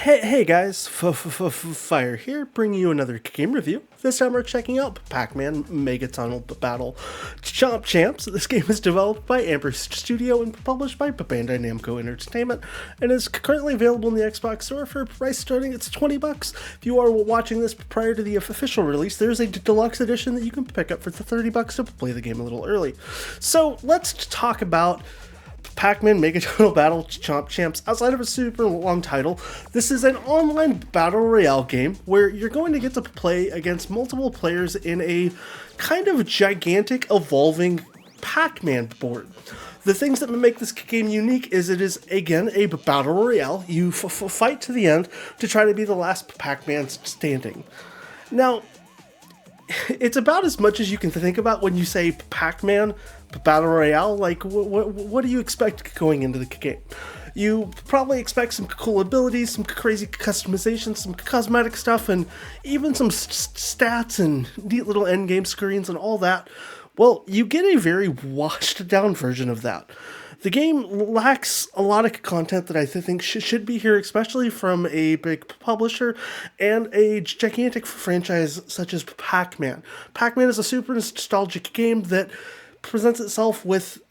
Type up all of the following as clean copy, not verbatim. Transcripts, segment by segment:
Hey guys, Fire here, bringing you another game review. This time we're checking out Pac-Man Mega Tunnel Battle Chomp Champs. This game is developed by Amber Studio and published by Bandai Namco Entertainment, and is currently available in the Xbox Store for a price starting at $20. If you are watching this prior to the official release, there's a deluxe edition that you can pick up for $30 to play the game a little early. So let's talk about Pac-Man Mega Tunnel Battle Chomp Champs. Outside of a super long title, this is an online battle royale game where you're going to get to play against multiple players in a kind of gigantic evolving Pac-Man board. The things that make this game unique is it is, again, a battle royale. You fight to the end to try to be the last Pac-Man standing. Now, it's about as much as you can think about when you say Pac-Man Battle Royale. Like, what do you expect going into the game? You probably expect some cool abilities, some crazy customization, some cosmetic stuff, and even some stats and neat little endgame screens and all that. Well, you get a very washed down version of that. The game lacks a lot of content that I think should be here, especially from a big publisher and a gigantic franchise such as Pac-Man. Pac-Man is a super nostalgic game that presents itself with...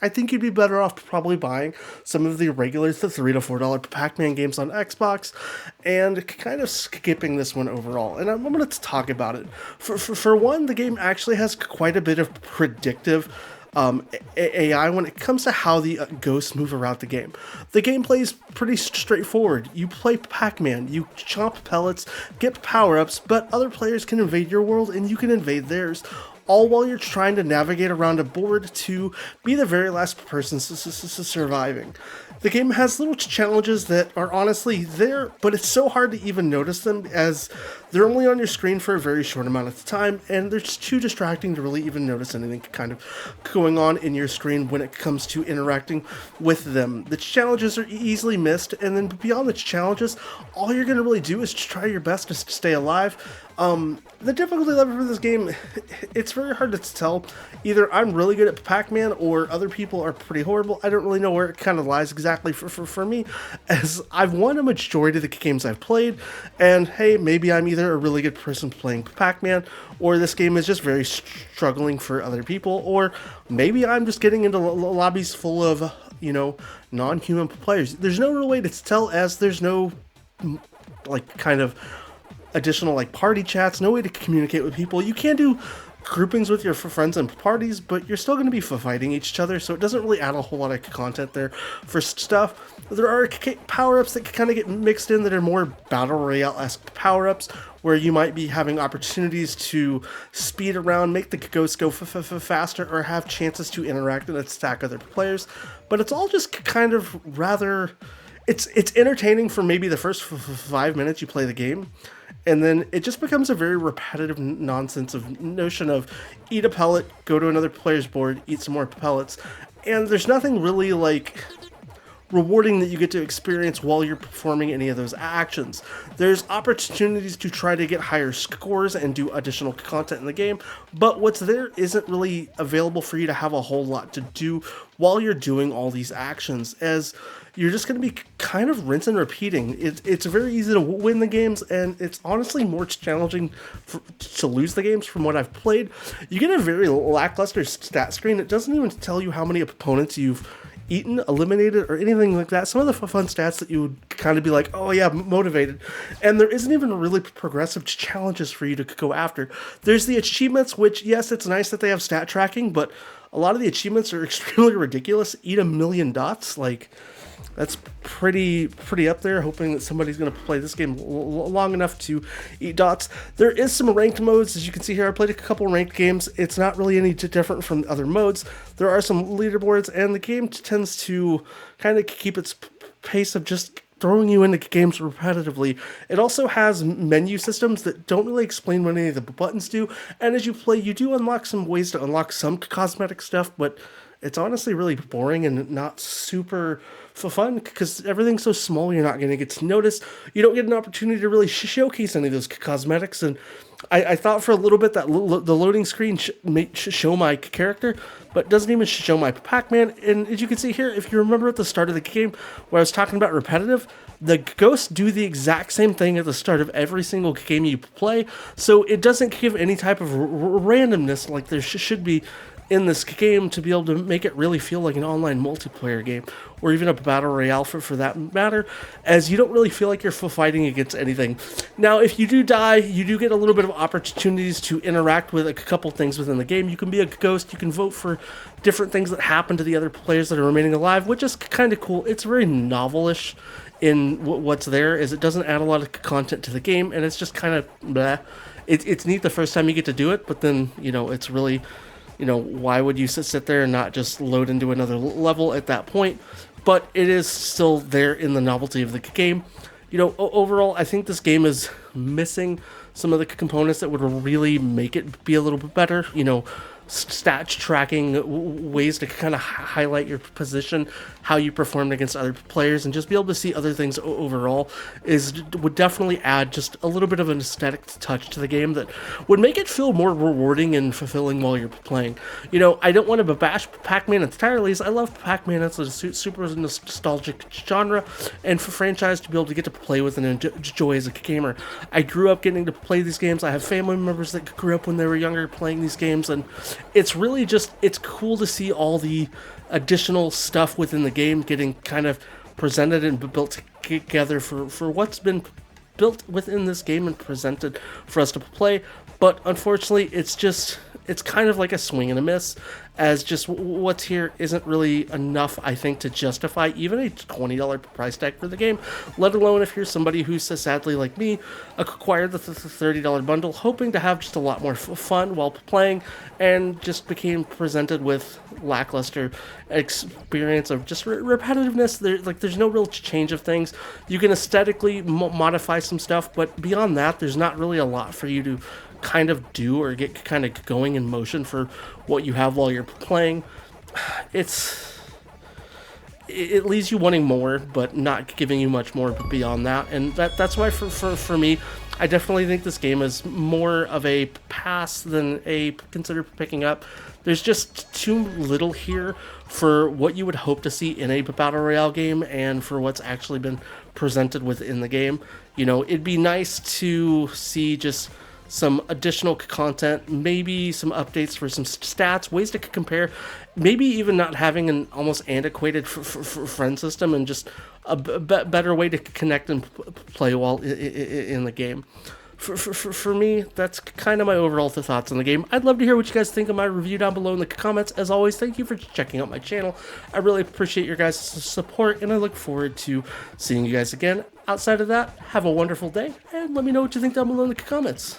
I think you'd be better off probably buying some of the regular $3 to $4 Pac-Man games on Xbox and kind of skipping this one overall. And I'm going to talk about it. For one, the game actually has quite a bit of predictive AI when it comes to how the ghosts move around the game. The gameplay is pretty straightforward. You play Pac-Man, you chomp pellets, get power-ups, but other players can invade your world and you can invade theirs, all while you're trying to navigate around a board to be the very last person surviving. The game has little challenges that are honestly there, but it's so hard to even notice them as they're only on your screen for a very short amount of time, and they're just too distracting to really even notice anything kind of going on in your screen when it comes to interacting with them. The challenges are easily missed, and then beyond the challenges, all you're going to really do is try your best to stay alive. The difficulty level for this game, it's very hard to tell. Either I'm really good at Pac-Man or other people are pretty horrible. I don't really know where it kind of lies exactly for me, as I've won a majority of the games I've played, and hey, maybe I'm either a really good person playing Pac-Man, or this game is just very struggling for other people, or maybe I'm just getting into lobbies full of, non-human players. There's no real way to tell, as there's no, kind of additional party chats, no way to communicate with people. You can do groupings with your friends and parties, but you're still going to be fighting each other, so it doesn't really add a whole lot of content there for stuff. There are power-ups that kind of get mixed in that are more battle royale-esque power-ups, where you might be having opportunities to speed around, make the ghosts go faster, or have chances to interact and attack other players. But it's all just kind of rather... It's entertaining for maybe the first 5 minutes you play the game, and then it just becomes a very repetitive nonsense of notion of eat a pellet, go to another player's board, eat some more pellets, and there's nothing really rewarding that you get to experience while you're performing any of those actions. There's opportunities to try to get higher scores and do additional content in the game, but what's there isn't really available for you to have a whole lot to do while you're doing all these actions, as you're just going to be kind of rinse and repeating. It's very easy to win the games, and it's honestly more challenging to lose the games from what I've played. You get a very lackluster stat screen. It doesn't even tell you how many opponents you've eaten, eliminated, or anything like that. Some of the fun stats that you would kind of be like, oh yeah, motivated. And there isn't even really progressive challenges for you to go after. There's the achievements, which, yes, it's nice that they have stat tracking, but a lot of the achievements are extremely ridiculous. Eat 1,000,000 dots, that's pretty up there, hoping that somebody's going to play this game long enough to eat dots. There is some ranked modes. As you can see here, I played a couple ranked games. It's not really any different from other modes. There are some leaderboards, and the game tends to kind of keep its pace of just throwing you into games repetitively. It also has menu systems that don't really explain what any of the buttons do, and as you play, you do unlock some ways to unlock some cosmetic stuff, but it's honestly really boring and not super fun, because everything's so small, you're not going to get to notice. You don't get an opportunity to really showcase any of those cosmetics, and I thought for a little bit that the loading screen should show my character, but doesn't even show my Pac-Man. And as you can see here, if you remember at the start of the game where I was talking about repetitive, the ghosts do the exact same thing at the start of every single game you play, so it doesn't give any type of randomness like there should be in this game to be able to make it really feel like an online multiplayer game, or even a battle royale for that matter, as you don't really feel like you're fighting against anything. Now, if you do die, you do get a little bit of opportunities to interact with a couple things within the game. You can be a ghost, you can vote for different things that happen to the other players that are remaining alive, which is kind of cool. It's very novelish in what's there, is it doesn't add a lot of content to the game, and it's just kind of bleh. It's neat the first time you get to do it, but then, it's really, why would you sit there and not just load into another level at that point? But it is still there in the novelty of the game. Overall, I think this game is missing some of the components that would really make it be a little bit better. Stats tracking, ways to kind of highlight your position, how you performed against other players, and just be able to see other things overall would definitely add just a little bit of an aesthetic touch to the game that would make it feel more rewarding and fulfilling while you're playing. I don't want to bash Pac-Man entirely, as I love Pac-Man. It's a super nostalgic genre and for franchise to be able to get to play with and enjoy as a gamer. I grew up getting to play these games. I have family members that grew up when they were younger playing these games, and it's really it's cool to see all the additional stuff within the game getting kind of presented and built together for what's been built within this game and presented for us to play. But unfortunately, it's kind of like a swing and a miss, as just what's here isn't really enough, I think, to justify even a $20 price tag for the game, let alone if you're somebody who, sadly like me, acquired the $30 bundle hoping to have just a lot more fun while playing, and just became presented with lackluster experience of just repetitiveness. There's no real change of things. You can aesthetically modify some stuff, but beyond that, there's not really a lot for you to kind of do or get kind of going in motion for what you have while you're playing. It leaves you wanting more, but not giving you much more beyond that, and that's why for me, I definitely think this game is more of a pass than a consider picking up. There's just too little here for what you would hope to see in a battle royale game and for what's actually been presented within the game. It'd be nice to see just some additional content, maybe some updates for some stats, ways to compare, maybe even not having an almost antiquated friend system, and just a better way to connect and play while in the game. For me, that's kind of my overall thoughts on the game. I'd love to hear what you guys think of my review down below in the comments. As always, thank you for checking out my channel. I really appreciate your guys' support, and I look forward to seeing you guys again. Outside of that, have a wonderful day, and let me know what you think down below in the comments.